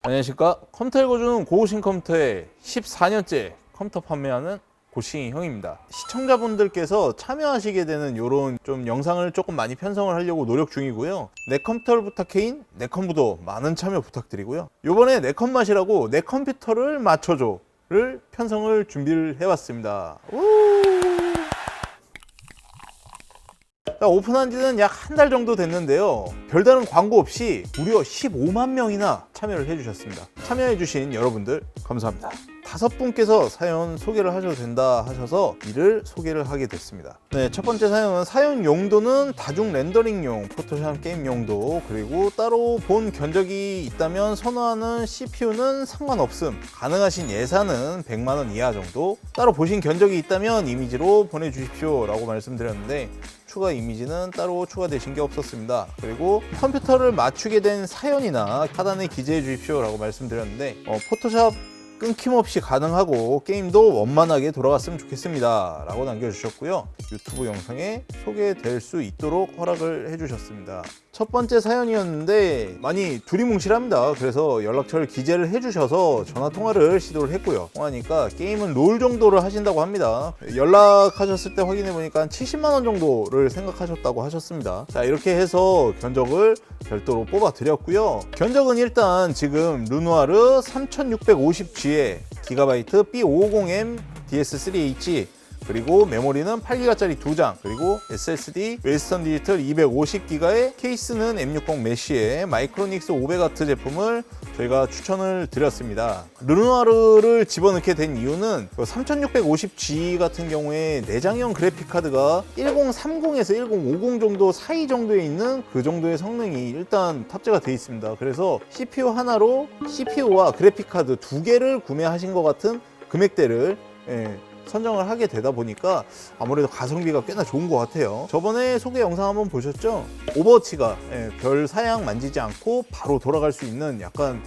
안녕하십니까. 컴퓨터 읽어주는 고고싱 컴퓨터의 14년째 컴퓨터 판매하는 고싱이 형입니다. 시청자분들께서 참여하시게 되는 이런 좀 영상을 조금 많이 편성을 하려고 노력 중이고요. 내 컴퓨터를 부탁해인 내 컴부도 많은 참여 부탁드리고요. 요번에 내 컴맛이라고 내 컴퓨터를 맞춰줘를 편성을 준비를 해봤습니다. 오픈한 지는 약 한 달 정도 됐는데요. 별다른 광고 없이 무려 15만 명이나 참여를 해주셨습니다. 참여해주신 여러분들 감사합니다. 5분께서 사연 소개를 하셔도 된다 하셔서 이를 소개를 하게 됐습니다. 네, 첫 번째 사연은 사연 용도는 다중 렌더링용, 포토샵 게임 용도, 그리고 따로 본 견적이 있다면 선호하는 CPU는 상관없음, 가능하신 예산은 100만원 이하 정도, 따로 보신 견적이 있다면 이미지로 보내주십시오 라고 말씀드렸는데 추가 이미지는 따로 추가되신 게 없었습니다. 그리고 컴퓨터를 맞추게 된 사연이나 하단에 기재해 주십시오 라고 말씀드렸는데 포토샵 끊김없이 가능하고 게임도 원만하게 돌아갔으면 좋겠습니다 라고 남겨주셨고요. 유튜브 영상에 소개될 수 있도록 허락을 해주셨습니다. 첫 번째 사연이었는데 많이 두리뭉실합니다. 그래서 연락처를 기재를 해주셔서 전화통화를 시도를 했고요. 통화하니까 게임은 롤 정도를 하신다고 합니다. 연락하셨을 때 확인해보니까 한 70만원 정도를 생각하셨다고 하셨습니다. 자, 이렇게 해서 견적을 별도로 뽑아 드렸고요. 견적은 일단 지금 르누아르 3650G에 기가바이트 B550M DS3H, 그리고 메모리는 8기가짜리 2장, 그리고 SSD 웨스턴 디지털 250기가의 케이스는 M60 메쉬의 마이크로닉스 500W 제품을 저희가 추천을 드렸습니다. 르누아르를 집어넣게 된 이유는 3650G 같은 경우에 내장형 그래픽카드가 1030에서 1050 정도 사이 정도에 있는 그 정도의 성능이 일단 탑재가 되어 있습니다. 그래서 CPU 하나로 CPU와 그래픽카드 두 개를 구매하신 것 같은 금액대를 선정을 하게 되다 보니까 아무래도 가성비가 꽤나 좋은 것 같아요. 저번에 소개 영상 한번 보셨죠? 오버워치가 별 사양 만지지 않고 바로 돌아갈 수 있는 약간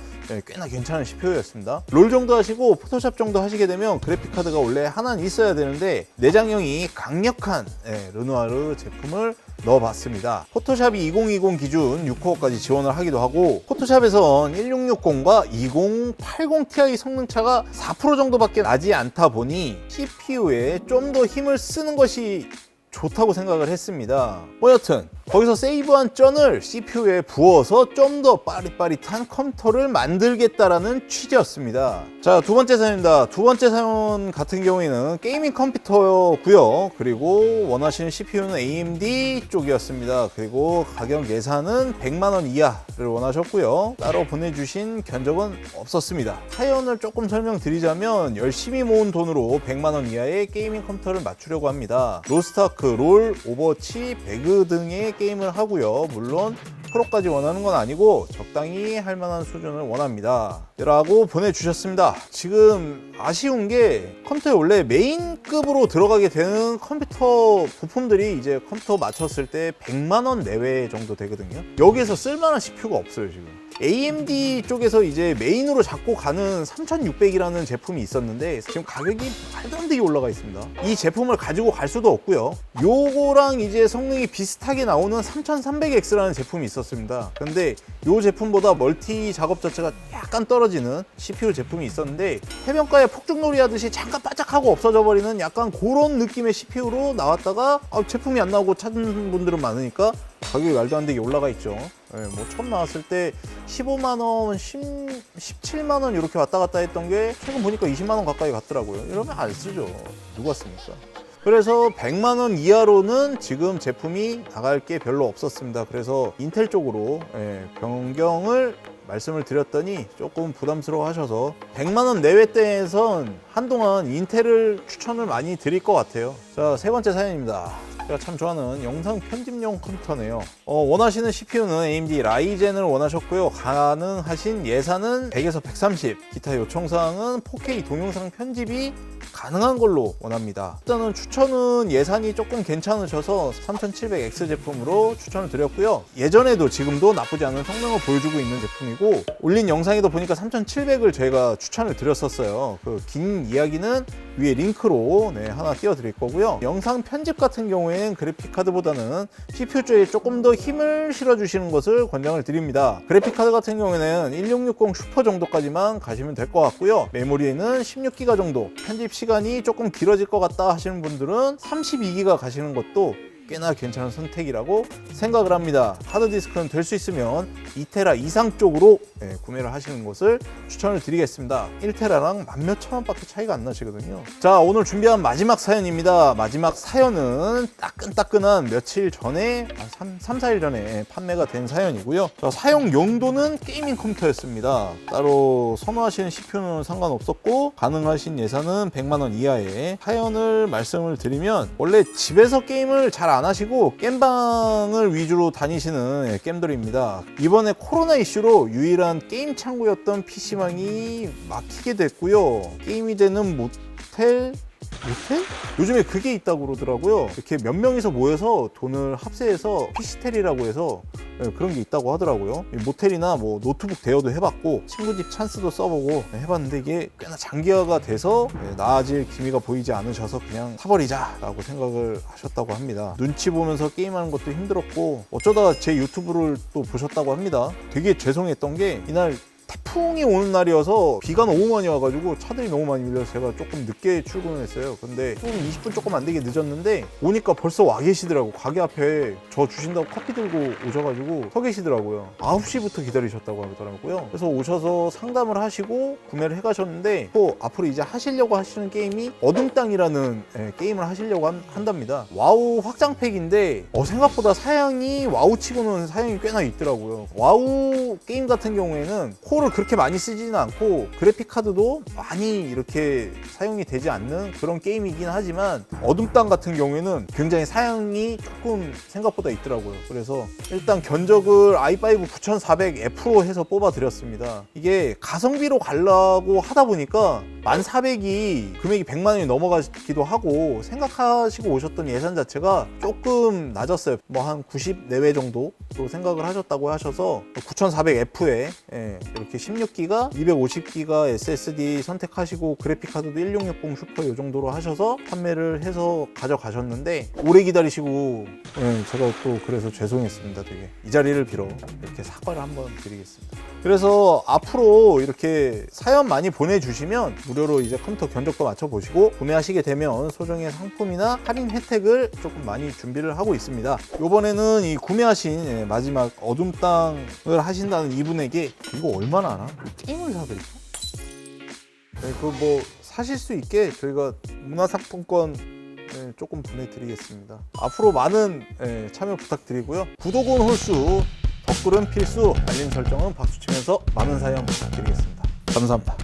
꽤나 괜찮은 CPU였습니다. 롤 정도 하시고 포토샵 정도 하시게 되면 그래픽카드가 원래 하나는 있어야 되는데 내장형이 강력한 르누아르 제품을 넣어봤습니다. 포토샵이 2020 기준 6코어까지 지원을 하기도 하고 포토샵에선 1660과 2080 Ti 성능차가 4% 정도밖에 나지 않다 보니 CPU에 좀 더 힘을 쓰는 것이 좋다고 생각을 했습니다. 여튼 거기서 세이브한 쩐을 CPU에 부어서 좀 더 빠릿빠릿한 컴퓨터를 만들겠다라는 취지였습니다. 자, 두 번째 사연입니다. 두 번째 사연 같은 경우에는 게이밍 컴퓨터였고요. 그리고 원하시는 CPU는 AMD 쪽이었습니다. 그리고 가격 예산은 100만원 이하를 원하셨고요. 따로 보내주신 견적은 없었습니다. 사연을 조금 설명드리자면 열심히 모은 돈으로 100만원 이하의 게이밍 컴퓨터를 맞추려고 합니다. 로스트아크, 롤, 오버워치, 배그 등의 게임을 하고요. 물론 프로까지 원하는 건 아니고 적당히 할 만한 수준을 원합니다 라고 보내주셨습니다. 지금 아쉬운 게 컴퓨터에 원래 메인급으로 들어가게 되는 컴퓨터 부품들이 이제 컴퓨터 맞췄을 때 100만원 내외 정도 되거든요. 여기에서 쓸만한 CPU가 없어요. 지금 AMD 쪽에서 이제 메인으로 잡고 가는 3600이라는 제품이 있었는데 지금 가격이 말도 안 되게 올라가 있습니다. 이 제품을 가지고 갈 수도 없고요. 요거랑 이제 성능이 비슷하게 나오는 3300X라는 제품이 있었습니다. 근데 요 제품보다 멀티 작업 자체가 약간 떨어지는 CPU 제품이 있었는데 해변가에 폭죽놀이 하듯이 잠깐 바짝하고 없어져 버리는 약간 그런 느낌의 CPU로 나왔다가 제품이 안 나오고 찾는 분들은 많으니까 가격이 말도 안 되게 올라가 있죠. 뭐 처음 나왔을 때 15만원, 17만원 이렇게 왔다 갔다 했던 게 최근 보니까 20만원 가까이 갔더라고요. 이러면 안 쓰죠. 누가 씁니까? 그래서 100만원 이하로는 지금 제품이 나갈 게 별로 없었습니다. 그래서 인텔 쪽으로 변경을 말씀을 드렸더니 조금 부담스러워 하셔서 100만원 내외대에선 한동안 인텔을 추천을 많이 드릴 것 같아요. 자, 세 번째 사연입니다. 제가 참 좋아하는 영상 편집용 컴퓨터네요. 원하시는 CPU는 AMD 라이젠을 원하셨고요. 가능하신 예산은 100에서 130, 기타 요청사항은 4K 동영상 편집이 가능한 걸로 원합니다. 일단은 추천은 예산이 조금 괜찮으셔서 3700X 제품으로 추천을 드렸고요. 예전에도 지금도 나쁘지 않은 성능을 보여주고 있는 제품이고, 올린 영상에도 보니까 3700을 제가 추천을 드렸었어요. 그 긴 이야기는 위에 링크로 하나 띄워드릴 거고요. 영상 편집 같은 경우에는 그래픽카드보다는 CPU 쪽에 조금 더 힘을 실어주시는 것을 권장을 드립니다. 그래픽카드 같은 경우에는 1660 슈퍼 정도까지만 가시면 될 것 같고요. 메모리에는 16기가 정도, 편집 시간이 조금 길어질 것 같다 하시는 분들은 32기가 가시는 것도 꽤나 괜찮은 선택이라고 생각을 합니다. 하드디스크는 될 수 있으면 2테라 이상 쪽으로 구매를 하시는 것을 추천을 드리겠습니다. 1테라랑 만몇천 원밖에 차이가 안 나시거든요. 자, 오늘 준비한 마지막 사연입니다. 마지막 사연은 따끈따끈한 며칠 전에 3, 4일 전에 판매가 된 사연이고요. 자, 사용 용도는 게이밍 컴퓨터였습니다. 따로 선호하시는 CPU는 상관없었고 가능하신 예산은 100만 원 이하에. 사연을 말씀을 드리면 원래 집에서 게임을 잘 안 하시고 겜방을 위주로 다니시는 겜들입니다. 이번에 코로나 이슈로 유일한 게임 창구였던 PC방이 막히게 됐고요. 게임이 되는 모텔? 요즘에 그게 있다고 그러더라고요. 이렇게 몇 명이서 모여서 돈을 합세해서 PC텔이라고 해서 그런 게 있다고 하더라고요. 모텔이나 뭐 노트북 대여도 해봤고 친구 집 찬스도 써보고 해봤는데 이게 꽤나 장기화가 돼서 나아질 기미가 보이지 않으셔서 그냥 사버리자 라고 생각을 하셨다고 합니다. 눈치 보면서 게임하는 것도 힘들었고 어쩌다 제 유튜브를 또 보셨다고 합니다. 되게 죄송했던 게 이날 태풍이 오는 날이어서 비가 너무 많이 와가지고 차들이 너무 많이 밀려서 제가 조금 늦게 출근을 했어요. 근데 조금 20분 조금 안 되게 늦었는데 오니까 벌써 와 계시더라고. 가게 앞에 저 주신다고 커피 들고 오셔가지고 서 계시더라고요. 9시부터 기다리셨다고 하더라고요. 그래서 오셔서 상담을 하시고 구매를 해가셨는데 또 앞으로 이제 하시려고 하시는 게임이 어둠 땅이라는 게임을 하시려고 한답니다. 와우 확장팩인데 생각보다 사양이 와우 치고는 사양이 꽤나 있더라고요. 와우 게임 같은 경우에는 코어를 그렇게 많이 쓰지는 않고 그래픽 카드도 많이 이렇게 사용이 되지 않는 그런 게임이긴 하지만 어둠 땅 같은 경우에는 굉장히 사양이 조금 생각보다 있더라고요. 그래서 일단 견적을 i5 9400F로 해서 뽑아 드렸습니다. 이게 가성비로 가려고 하다 보니까 1400이 금액이 100만 원이 넘어가기도 하고 생각하시고 오셨던 예산 자체가 조금 낮았어요. 뭐 한 90 내외 정도로 생각을 하셨다고 하셔서 9400F에 이렇게 16기가, 250기가 SSD 선택하시고 그래픽카드도 1660 슈퍼 이 정도로 하셔서 판매를 해서 가져가셨는데 오래 기다리시고 제가 또 그래서 죄송했습니다. 되게 이 자리를 빌어 이렇게 사과를 한번 드리겠습니다. 그래서 앞으로 이렇게 사연 많이 보내주시면 무료로 이제 컴퓨터 견적도 맞춰보시고 구매하시게 되면 소정의 상품이나 할인 혜택을 조금 많이 준비를 하고 있습니다. 이번에는 이 구매하신 마지막 어둠 땅을 하신다는 이분에게 이거 얼마나 하나? 게임을 사드릴까? 그 뭐 사실 수 있게 저희가 문화상품권 조금 보내드리겠습니다. 앞으로 많은 참여 부탁드리고요. 구독은 홀수, 댓글은 필수, 알림 설정은 박수 치면서 많은 사연 부탁드리겠습니다. 감사합니다.